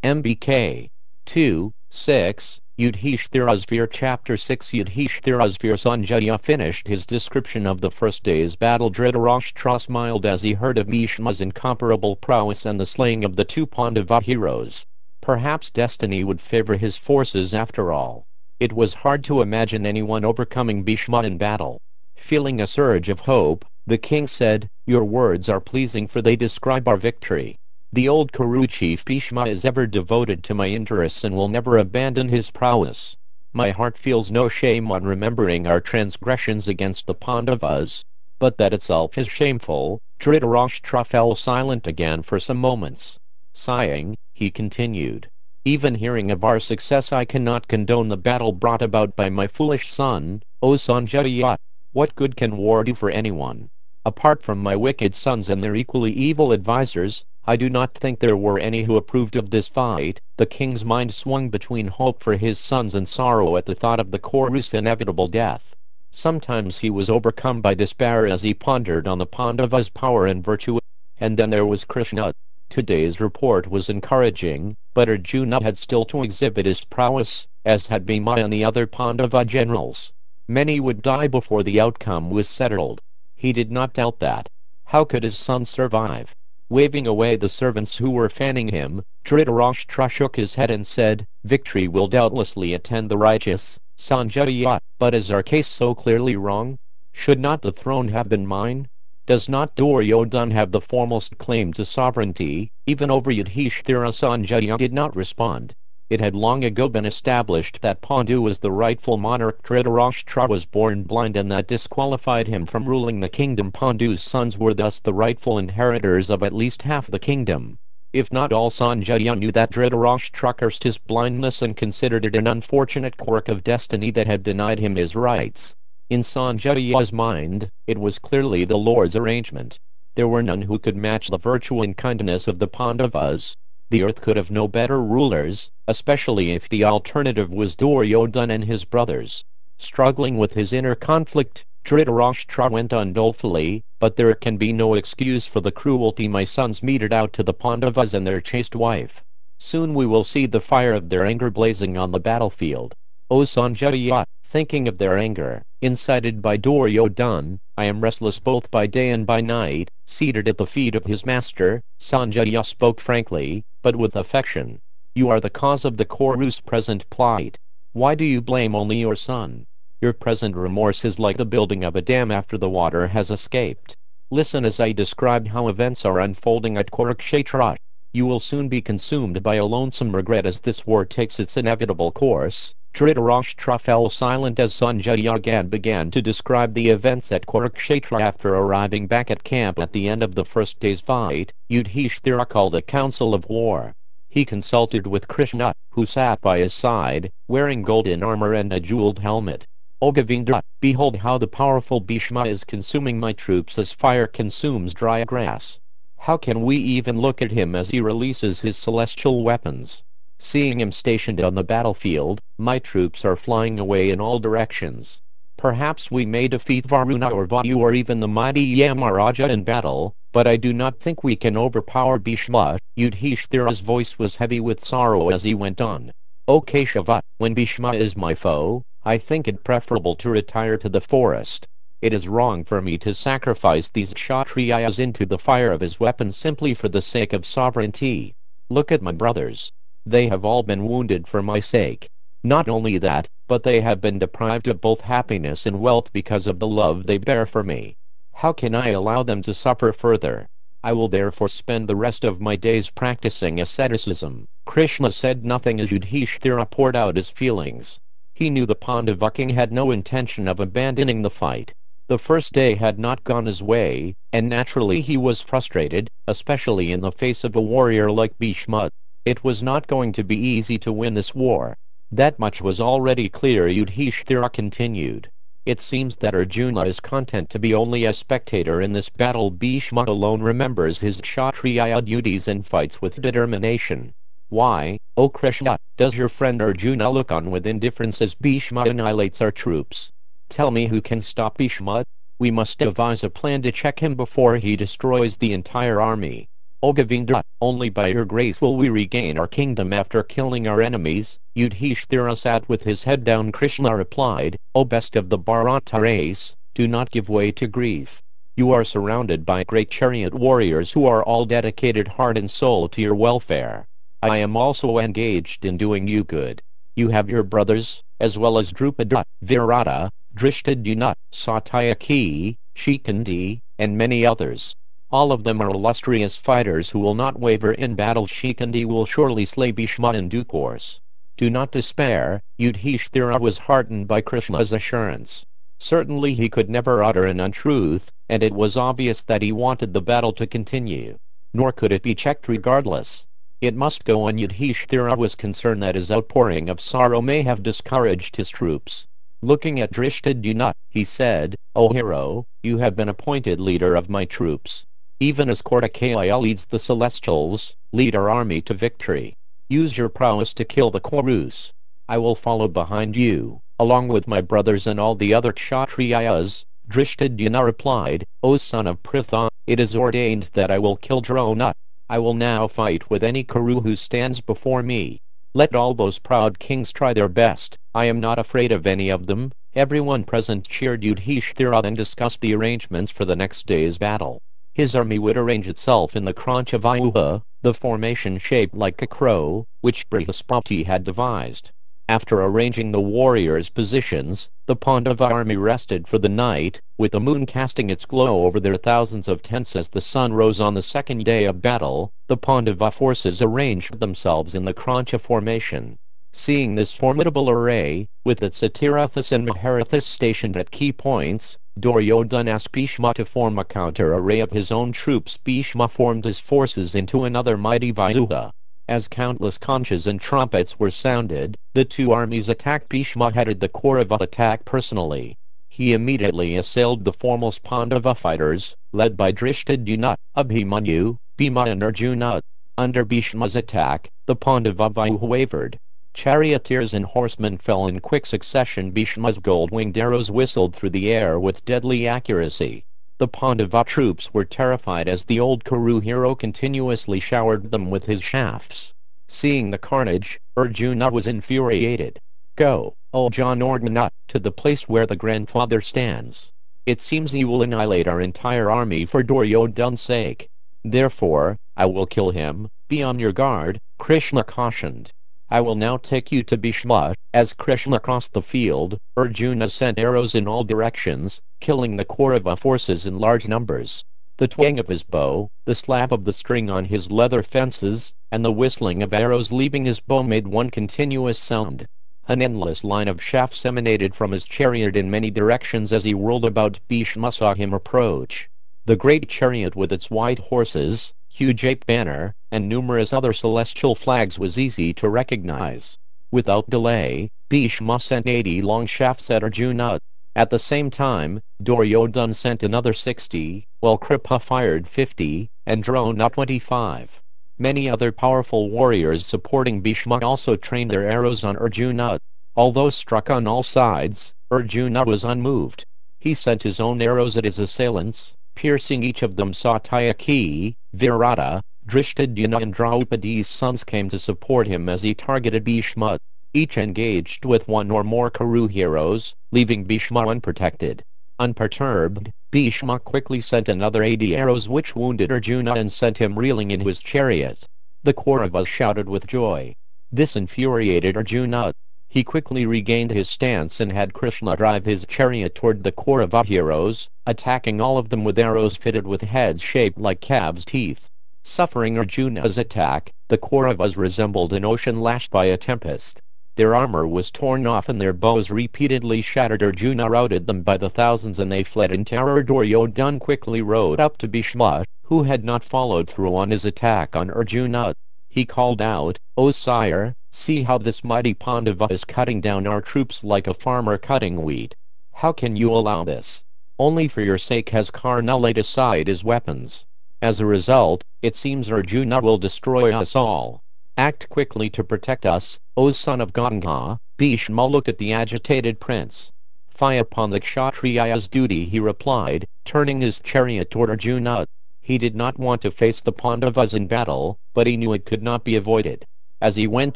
MBK 2:6. Yudhisthira Chapter 6. Yudhisthira's Sanjaya finished his description of the first day's battle. Dhritarashtra smiled as he heard of Bhishma's incomparable prowess and the slaying of the two Pandava heroes. Perhaps destiny would favor his forces after all. It was hard to imagine anyone overcoming Bhishma in battle. Feeling a surge of hope, the king said, "Your words are pleasing, for they describe our victory. The old Kuru chief Bhishma is ever devoted to my interests and will never abandon his prowess. My heart feels no shame on remembering our transgressions against the Pandavas, but that itself is shameful." Dhritarashtra fell silent again for some moments. Sighing, he continued, "Even hearing of our success, I cannot condone the battle brought about by my foolish son, O Sanjaya. What good can war do for anyone? Apart from my wicked sons and their equally evil advisers, I do not think there were any who approved of this fight." The king's mind swung between hope for his sons and sorrow at the thought of the Kuru's inevitable death. Sometimes he was overcome by despair as he pondered on the Pandavas' power and virtue. And then there was Kṛṣṇa. Today's report was encouraging, but Arjuna had still to exhibit his prowess, as had Bhima and the other Pandava generals. Many would die before the outcome was settled. He did not doubt that. How could his son survive? Waving away the servants who were fanning him, Dhritarashtra shook his head and said, "Victory will doubtlessly attend the righteous, Sanjaya, but is our case so clearly wrong? Should not the throne have been mine? Does not Duryodhana have the foremost claim to sovereignty, even over Yudhisthira?" Sanjaya did not respond. It had long ago been established that Pandu was the rightful monarch. Dhritarashtra was born blind, and that disqualified him from ruling the kingdom. Pandu's sons were thus the rightful inheritors of at least half the kingdom. If not all, Sanjaya knew that Dhritarashtra cursed his blindness and considered it an unfortunate quirk of destiny that had denied him his rights. In Sanjaya's mind, it was clearly the Lord's arrangement. There were none who could match the virtue and kindness of the Pandavas. The earth could have no better rulers, especially if the alternative was Duryodhana and his brothers. Struggling with his inner conflict, Dhritarashtra went on dolefully, "But there can be no excuse for the cruelty my sons meted out to the Pandavas and their chaste wife. Soon we will see the fire of their anger blazing on the battlefield. O Sanjaya, thinking of their anger, incited by Duryodhana, I am restless both by day and by night." Seated at the feet of his master, Sanjaya spoke frankly, but with affection. "You are the cause of the Kuru's present plight. Why do you blame only your son? Your present remorse is like the building of a dam after the water has escaped. Listen as I describe how events are unfolding at Kurukshetra. You will soon be consumed by a lonesome regret as this war takes its inevitable course." Dhritarashtra fell silent as Sanjaya again began to describe the events at Kurukshetra. After arriving back at camp at the end of the first day's fight, Yudhisthira called a council of war. He consulted with Kṛṣṇa, who sat by his side, wearing golden armor and a jeweled helmet. "O Govinda, behold how the powerful Bhishma is consuming my troops as fire consumes dry grass. How can we even look at him as he releases his celestial weapons? Seeing him stationed on the battlefield, my troops are flying away in all directions. Perhaps we may defeat Varuna or Vayu or even the mighty Yamaraja in battle, but I do not think we can overpower Bhishma." Yudhisthira's voice was heavy with sorrow as he went on. "O Keshava, when Bhishma is my foe, I think it preferable to retire to the forest. It is wrong for me to sacrifice these Kshatriyas into the fire of his weapons simply for the sake of sovereignty. Look at my brothers. They have all been wounded for my sake. Not only that, but they have been deprived of both happiness and wealth because of the love they bear for me. How can I allow them to suffer further? I will therefore spend the rest of my days practicing asceticism." Kṛṣṇa said nothing as Yudhisthira poured out his feelings. He knew the Pandava king had no intention of abandoning the fight. The first day had not gone his way, and naturally he was frustrated, especially in the face of a warrior like Bhishma. It was not going to be easy to win this war. That much was already clear. Yudhisthira continued. "It seems that Arjuna is content to be only a spectator in this battle. Bhishma alone remembers his Kshatriya duties and fights with determination. Why, O Kṛṣṇa, does your friend Arjuna look on with indifference as Bhishma annihilates our troops? Tell me who can stop Bhishma. We must devise a plan to check him before he destroys the entire army." O Govinda, only by your grace will we regain our kingdom after killing our enemies. Yudhisthira sat with his head down. Kṛṣṇa replied, O best of the Bharata race, do not give way to grief. You are surrounded by great chariot warriors who are all dedicated heart and soul to your welfare. I am also engaged in doing you good. You have your brothers, as well as Drupada, Virata, Yudhisthira, Satyaki, Shikandi, and many others. All of them are illustrious fighters who will not waver in battle. Shikandi will surely slay Bhishma in due course. Do not despair. Yudhisthira was heartened by Kṛṣṇa's assurance. Certainly he could never utter an untruth, and it was obvious that he wanted the battle to continue. Nor could it be checked regardless. It must go on. Yudhisthira was concerned that his outpouring of sorrow may have discouraged his troops. Looking at Yudhisthira, he said, O hero, you have been appointed leader of my troops. Even as Kartikaya leads the celestials, lead our army to victory. Use your prowess to kill the Kurus. I will follow behind you, along with my brothers and all the other Kshatriyas. Yudhisthira replied, O son of Pritha, it is ordained that I will kill Drona. I will now fight with any Kuru who stands before me. Let all those proud kings try their best. I am not afraid of any of them. Everyone present cheered Yudhisthira and discussed the arrangements for the next day's battle. His army would arrange itself in the Kṛṣṇa Vyūha, the formation shaped like a crow, which Brihaspati had devised. After arranging the warriors' positions, the Pandava army rested for the night, with the moon casting its glow over their thousands of tents as the sun rose on the second day of battle. The Pandava forces arranged themselves in the Kṛṣṇa formation. Seeing this formidable array, with its Satirathas and Maharathas stationed at key points, Duryodhana asked Bhishma to form a counter-array of his own troops. Bhishma formed his forces into another mighty Vyūha. As countless conches and trumpets were sounded, the two armies attacked. Bhishma headed the Kaurava attack personally. He immediately assailed the foremost Pandava fighters, led by Yudhisthira, Abhimanyu, Bhima and Arjuna. Under Bhishma's attack, the Pandava Vyūha wavered. Charioteers and horsemen fell in quick succession. Bhishma's gold-winged arrows whistled through the air with deadly accuracy. The Pandava troops were terrified as the old Kuru hero continuously showered them with his shafts. Seeing the carnage, Arjuna was infuriated. Go, O Janardana, to the place where the grandfather stands. It seems he will annihilate our entire army for Duryodhana's sake. Therefore, I will kill him. Be on your guard, Kṛṣṇa cautioned. I will now take you to Bhishma. As Kṛṣṇa crossed the field, Arjuna sent arrows in all directions, killing the Kaurava forces in large numbers. The twang of his bow, the slap of the string on his leather fences, and the whistling of arrows leaving his bow made one continuous sound. An endless line of shafts emanated from his chariot in many directions as he whirled about. Bhishma saw him approach. The great chariot with its white horses, huge ape banner, and numerous other celestial flags was easy to recognize. Without delay, Bhishma sent 80 long shafts at Arjuna. At the same time, Duryodhana sent another 60, while Kripa fired 50, and Drona 25. Many other powerful warriors supporting Bhishma also trained their arrows on Arjuna. Although struck on all sides, Arjuna was unmoved. He sent his own arrows at his assailants, piercing each of them. Satyaki, Virata, Yudhisthira and Draupadi's sons came to support him as he targeted Bhishma. Each engaged with one or more Kuru heroes, leaving Bhishma unprotected. Unperturbed, Bhishma quickly sent another 80 arrows which wounded Arjuna and sent him reeling in his chariot. The Kauravas shouted with joy. This infuriated Arjuna. He quickly regained his stance and had Kṛṣṇa drive his chariot toward the Kaurava heroes, attacking all of them with arrows fitted with heads shaped like calves' teeth. Suffering Arjuna's attack, the Kauravas resembled an ocean lashed by a tempest. Their armor was torn off and their bows repeatedly shattered. Arjuna routed them by the thousands and they fled in terror. Duryodhana quickly rode up to Bhishma, who had not followed through on his attack on Arjuna. He called out, O sire, see how this mighty Pandava is cutting down our troops like a farmer cutting wheat. How can you allow this? Only for your sake has Kṛṣṇa laid aside his weapons. As a result, it seems Arjuna will destroy us all. Act quickly to protect us, O son of Ganga. Bhishma looked at the agitated prince. Fie upon the Kshatriya's duty, he replied, turning his chariot toward Arjuna. He did not want to face the Pandavas in battle, but he knew it could not be avoided. As he went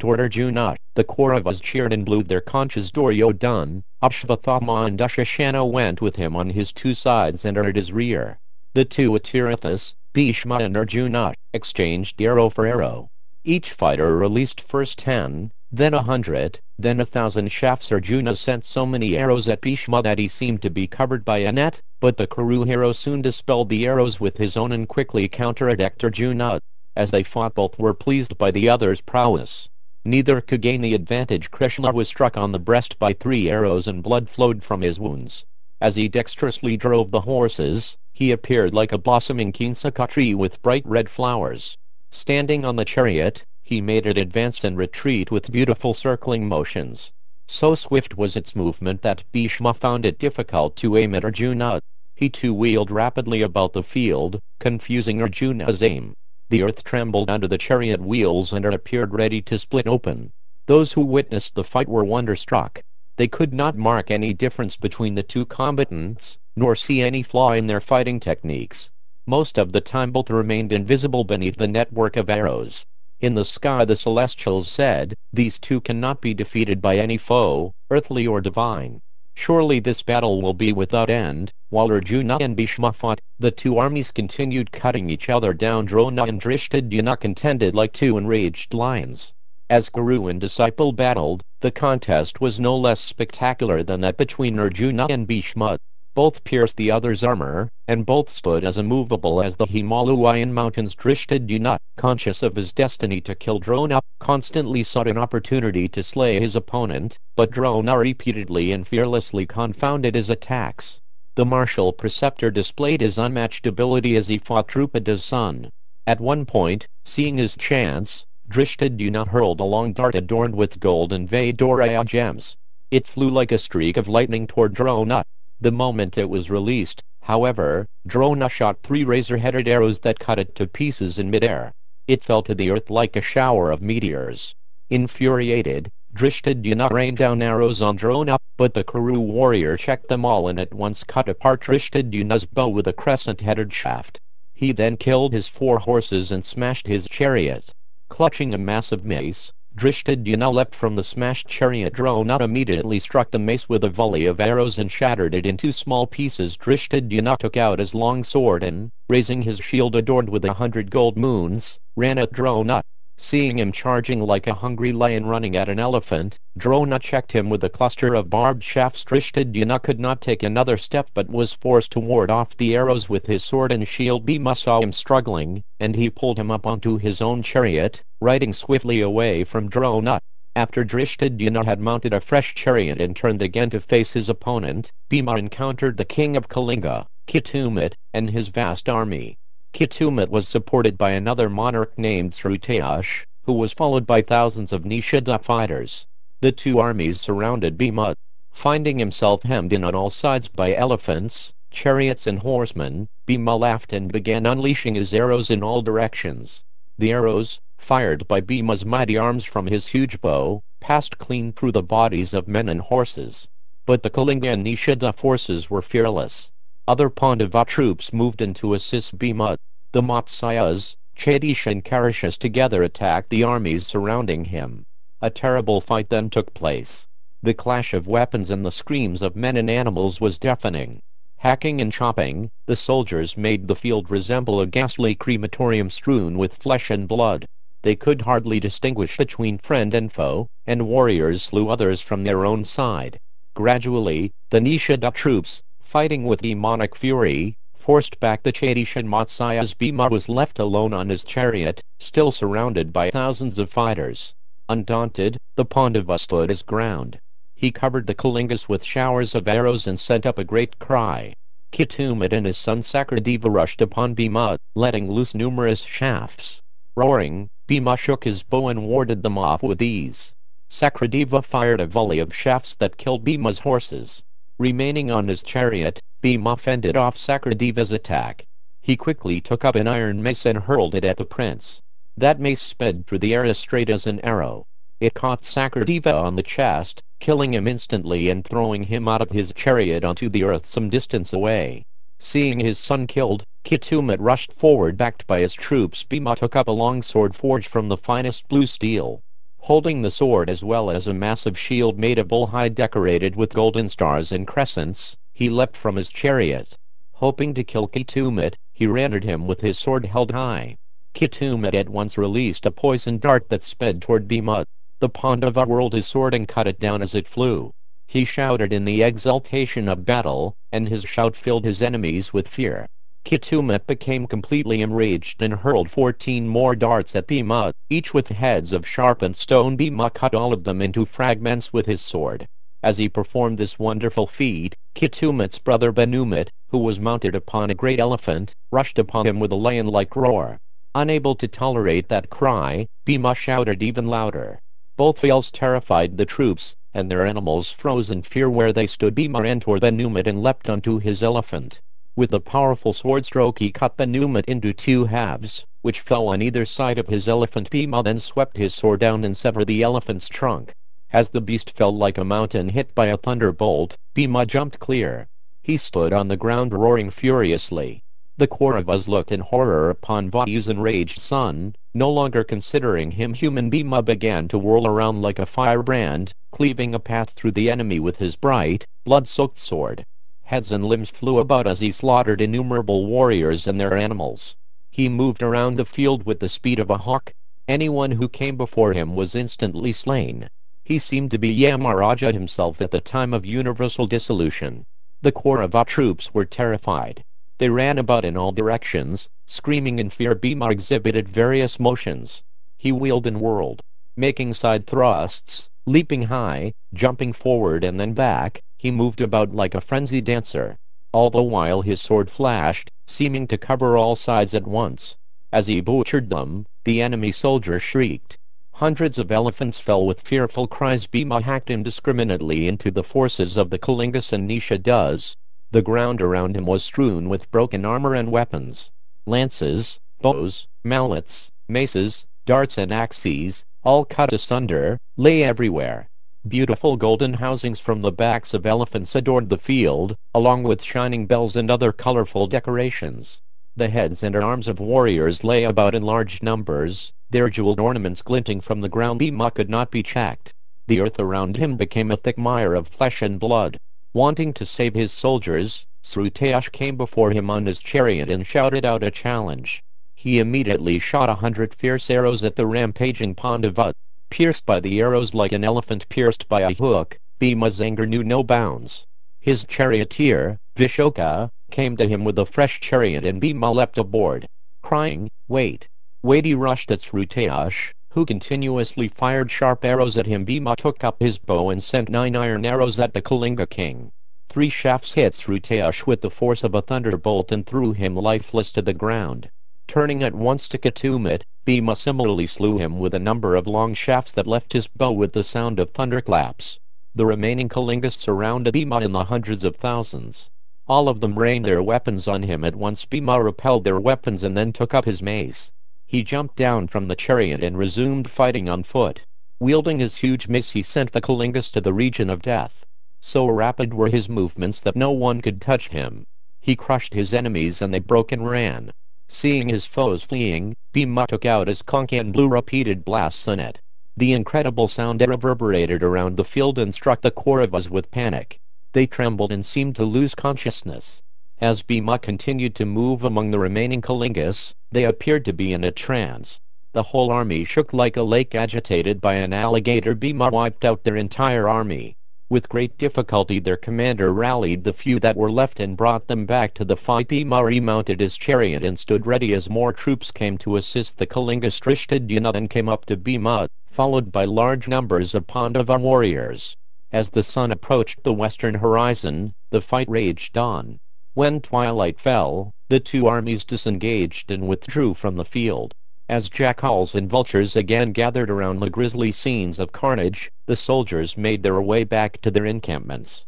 toward Arjuna, the Kauravas cheered and blew their conches. Duryodhana, Ashvathama and Dushasana went with him on his two sides and at his rear. The two Tirithas, Bhishma and Arjuna, exchanged arrow for arrow. Each fighter released first 10, then 100, then 1,000 shafts. Arjuna sent so many arrows at Bhishma that he seemed to be covered by a net, but the Kuru hero soon dispelled the arrows with his own and quickly counterattacked Arjuna. As they fought, both were pleased by the other's prowess. Neither could gain the advantage. Kṛṣṇa was struck on the breast by 3 arrows and blood flowed from his wounds. As he dexterously drove the horses, he appeared like a blossoming kinsaka tree with bright red flowers. Standing on the chariot, he made it advance and retreat with beautiful circling motions. So swift was its movement that Bhishma found it difficult to aim at Arjuna. He too wheeled rapidly about the field, confusing Arjuna's aim. The earth trembled under the chariot wheels and it appeared ready to split open. Those who witnessed the fight were wonderstruck. They could not mark any difference between the two combatants, nor see any flaw in their fighting techniques. Most of the time both remained invisible beneath the network of arrows. In the sky the celestials said, "These two cannot be defeated by any foe, earthly or divine. Surely this battle will be without end." While Arjuna and Bhishma fought, the two armies continued cutting each other down. Drona and Yudhisthira contended like two enraged lions. As guru and disciple battled, the contest was no less spectacular than that between Arjuna and Bhishma. Both pierced the other's armor, and both stood as immovable as the Himalayan mountains. Yudhisthira, conscious of his destiny to kill Drona, constantly sought an opportunity to slay his opponent, but Drona repeatedly and fearlessly confounded his attacks. The martial preceptor displayed his unmatched ability as he fought Drupada's son. At one point, seeing his chance, Yudhisthira hurled a long dart adorned with gold and Vedoraya gems. It flew like a streak of lightning toward Drona. The moment it was released, however, Drona shot 3 razor-headed arrows that cut it to pieces in midair. It fell to the earth like a shower of meteors. Infuriated, Yudhisthira rained down arrows on Drona, but the Kuru warrior checked them all and at once cut apart Yudhisthira's bow with a crescent-headed shaft. He then killed his 4 horses and smashed his chariot. Clutching a massive mace, Yudhisthira leapt from the smashed chariot. Drona immediately struck the mace with a volley of arrows and shattered it into small pieces. Yudhisthira took out his long sword and, raising his shield adorned with 100 gold moons, ran at Drona. Seeing him charging like a hungry lion running at an elephant, Drona checked him with a cluster of barbed shafts. Yudhisthira could not take another step but was forced to ward off the arrows with his sword and shield. Bhima saw him struggling, and he pulled him up onto his own chariot, riding swiftly away from Drona. After Yudhisthira had mounted a fresh chariot and turned again to face his opponent, Bhima encountered the king of Kalinga, Ketumit, and his vast army. Ketumit was supported by another monarch named Srutash, who was followed by thousands of Nishida fighters. The two armies surrounded Bhima. Finding himself hemmed in on all sides by elephants, chariots and horsemen, Bhima laughed and began unleashing his arrows in all directions. The arrows, fired by Bhima's mighty arms from his huge bow, passed clean through the bodies of men and horses. But the Kalinga and Nishida forces were fearless. Other Pandava troops moved in to assist Bhima. The Matsyas, Chedisha and Karishas together attacked the armies surrounding him. A terrible fight then took place. The clash of weapons and the screams of men and animals was deafening. Hacking and chopping, the soldiers made the field resemble a ghastly crematorium strewn with flesh and blood. They could hardly distinguish between friend and foe, and warriors slew others from their own side. Gradually, the Nishida troops, fighting with demonic fury, forced back the Chedisha and Matsyas. Bhima was left alone on his chariot, still surrounded by thousands of fighters. Undaunted, the Pandava stood his ground. He covered the Kalingas with showers of arrows and sent up a great cry. Ketumit and his son Sakradeva rushed upon Bhima, letting loose numerous shafts. Roaring, Bhima shook his bow and warded them off with ease. Sakradeva fired a volley of shafts that killed Bhima's horses. Remaining on his chariot, Bhima fended off Sakradeva's attack. He quickly took up an iron mace and hurled it at the prince. That mace sped through the air as straight as an arrow. It caught Sakradeva on the chest, killing him instantly and throwing him out of his chariot onto the earth some distance away. Seeing his son killed, Kṛṣṇa rushed forward backed by his troops. Bhima took up a long sword forged from the finest blue steel. Holding the sword as well as a massive shield made of bull hide decorated with golden stars and crescents, he leapt from his chariot. Hoping to kill Kṛṣṇa, he ran at him with his sword held high. Kṛṣṇa at once released a poisoned dart that sped toward Bhima. The Pandava whirled his sword and cut it down as it flew. He shouted in the exultation of battle, and his shout filled his enemies with fear. Kṛṣṇa became completely enraged and hurled 14 more darts at Bhima, each with heads of sharpened stone. Bhima cut all of them into fragments with his sword. As he performed this wonderful feat, Kṛṣṇa's brother Hanumat, who was mounted upon a great elephant, rushed upon him with a lion-like roar. Unable to tolerate that cry, Bhima shouted even louder. Both yells terrified the troops, and their animals froze in fear where they stood. Bhima ran toward Hanumat and leapt onto his elephant. With a powerful sword stroke he cut Hanumat into 2 halves, which fell on either side of his elephant. Bhima then swept his sword down and severed the elephant's trunk. As the beast fell like a mountain hit by a thunderbolt, Bhima jumped clear. He stood on the ground roaring furiously. The Kauravas looked in horror upon Vayu's enraged son. No longer considering him human, Bhima began to whirl around like a firebrand, cleaving a path through the enemy with his bright, blood-soaked sword. Heads and limbs flew about as he slaughtered innumerable warriors and their animals. He moved around the field with the speed of a hawk. Anyone who came before him was instantly slain. He seemed to be Yamaraja himself at the time of universal dissolution. The Kaurava troops were terrified. They ran about in all directions, screaming in fear. Bhima exhibited various motions. He wheeled and whirled, making side thrusts, leaping high, jumping forward and then back. He moved about like a frenzied dancer. All the while his sword flashed, seeming to cover all sides at once. As he butchered them, the enemy soldiers shrieked. Hundreds of elephants fell with fearful cries. Bhima hacked indiscriminately into the forces of the Kalingas and Nishadas. The ground around him was strewn with broken armor and weapons. Lances, bows, mallets, maces, darts and axes, all cut asunder, lay everywhere. Beautiful golden housings from the backs of elephants adorned the field, along with shining bells and other colorful decorations. The heads and arms of warriors lay about in large numbers, their jeweled ornaments glinting from the ground. Bhima could not be checked. The earth around him became a thick mire of flesh and blood. Wanting to save his soldiers, Srutayash came before him on his chariot and shouted out a challenge. He immediately shot 100 fierce arrows at the rampaging Pandava. Pierced by the arrows like an elephant pierced by a hook, Bhima's anger knew no bounds. His charioteer, Vishoka, came to him with a fresh chariot and Bhima leapt aboard. Crying, "Wait! Wait!" he rushed at Srutayash, who continuously fired sharp arrows at him. Bhima took up his bow and sent 9 iron arrows at the Kalinga king. 3 shafts hit Srutayash with the force of a thunderbolt and threw him lifeless to the ground. Turning at once to Kṛṣṇa, Bhima similarly slew him with a number of long shafts that left his bow with the sound of thunderclaps. The remaining Kalingas surrounded Bhima in the hundreds of thousands. All of them rained their weapons on him at once. Bhima repelled their weapons and then took up his mace. He jumped down from the chariot and resumed fighting on foot. Wielding his huge mace he sent the Kalingas to the region of death. So rapid were his movements that no one could touch him. He crushed his enemies and they broke and ran. Seeing his foes fleeing, Bhima took out his conch and blew repeated blasts on it. The incredible sound reverberated around the field and struck the Kauravas with panic. They trembled and seemed to lose consciousness. As Bhima continued to move among the remaining Kalingas, they appeared to be in a trance. The whole army shook like a lake agitated by an alligator. Bhima wiped out their entire army. With great difficulty their commander rallied the few that were left and brought them back to the fight. Bhima remounted his chariot and stood ready as more troops came to assist the Kalingas. Drishtadyumna then came up to Bhima, followed by large numbers of Pandava warriors. As the sun approached the western horizon, the fight raged on. When twilight fell, the two armies disengaged and withdrew from the field. As jackals and vultures again gathered around the grisly scenes of carnage, the soldiers made their way back to their encampments.